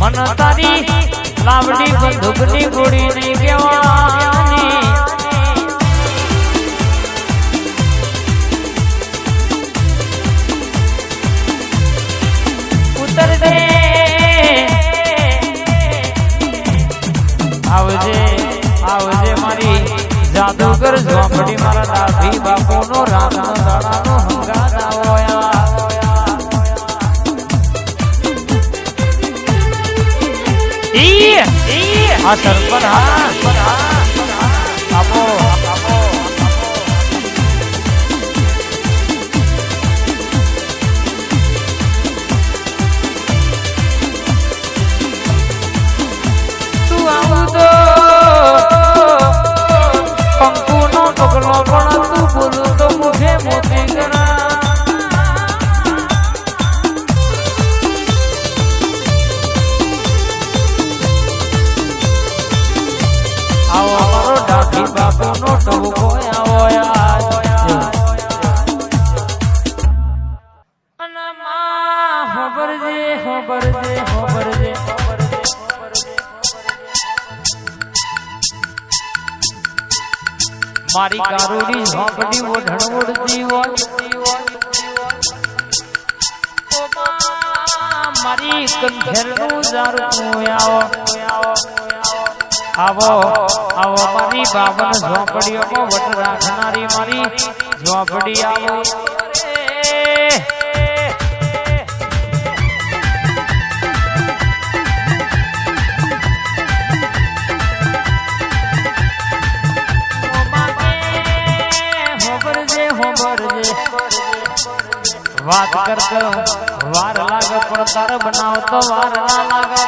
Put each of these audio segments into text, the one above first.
मन तारी लावड़ी बंदूकनी गोड़ी नहीं केवानी उतर दे आवजे आवजे मारी जादूगर झोपड़ी मारा दादी बापू नो रात नो दाड़ा नो हंगारा होया आ सरपन आपो तू आऊ तो पंकु नो टुकड़ो पण तू बोलू तो मुझे मोती करा बापू नो टबको आया अनमा खबर जे मारी कारोड़ी झोपड़ी वो ढणवड़ती हो मारी कंठेरनु जारू आओ आवो आवो मारी बाबन झोपड़ियों में वट राखनारी मारी झोपड़ी आवो बात करते वार लाग पर तार बनाओ तो वार ना लागे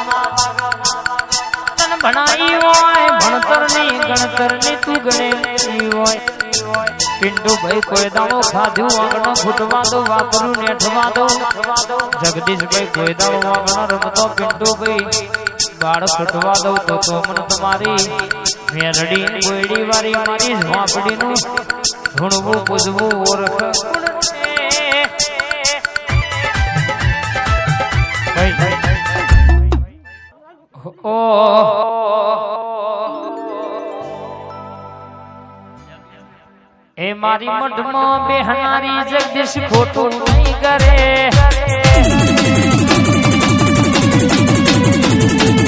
बनाई होय भणतरनी गणतरनी तू गणेली होय पिंडू भाई कोई दाड़ो खाधू वागणो फुटवा दो वापरू नेठवा दो जगदीश भाई कोई दाड़ो वागणो रमतो पिंडू भाई बाड़ फुटवा दो तो मन तुम्हारी मेलडी कोईडी वारी मारी झोपड़ी नु ढूंढवू बुझवू ओरख ओ ए मारी मठमा बेहनारी जगदीश खोटू नहीं करे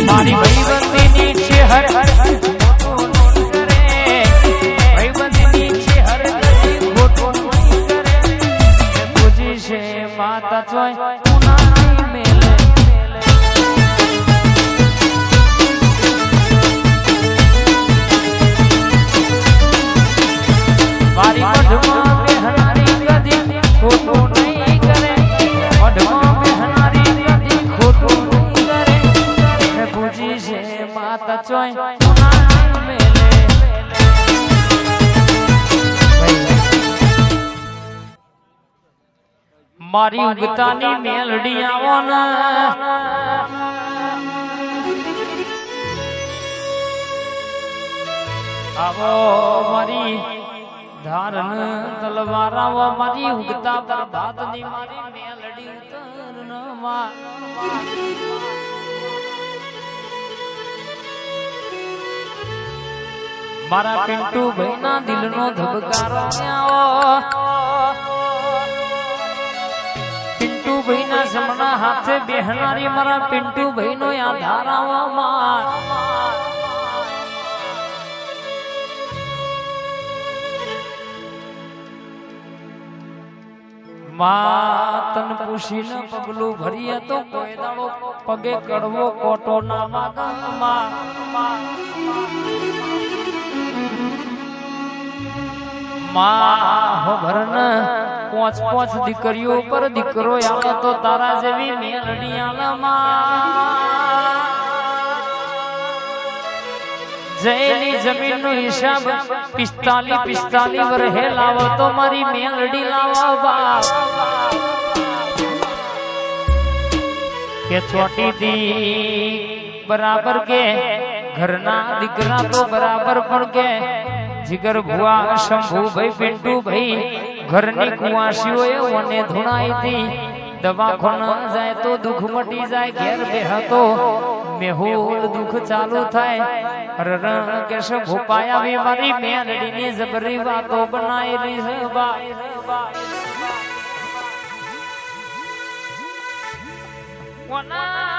मारी भाई बंदी नीचे हर करे भाई बंदी नीचे हर खोटू नहीं करे पूजी से माता चोय नहीं मेले मारी मठमा बेहनारी कदी खोटू नहीं करे मठमा बेहनारी कदी खोटू नहीं करे मैं पूजी से माता चोय नहीं मेले मारी उगतानी मेलडी आवो ना आवो मारी धारण तलवारा वो मारी उगता पर बात नी मारी मेलडी उतरनवा मारा पिंटू भाई ना दिल नो धबकारो आओ पिंटू भाई ना समना हाथे बेहनारी मारा पिंटू भाई नो आधार आवो मार मातन पूछी न पगलू भरिया तो कोई दाड़ो पगे कड़वो कोटो ना लागा मां हो भरन पोच पोच दीकरियों पर दीकरो आवे तो तारा जेवी मेलडी आला मां जैनी जमीन नो हिसाब 45 वर्हे लावो तो मारी मेलडी लावो बाप के छोटी दी बराबर के घरना दीकरा तो बराबर पड़ के जिगर भुआ शंभू भाई पिंटू भाई घरनी कुआसी होए वने धुणाई थी દવાખાના જાય તો દુઃખ મટી જાય ઘેર બેહતો મેહુલ દુઃખ ચાલુ થાય રર કેશ ભોપાય આવી મારી મેલડીની જબરી વાતો બનાયેલી છે બા કોના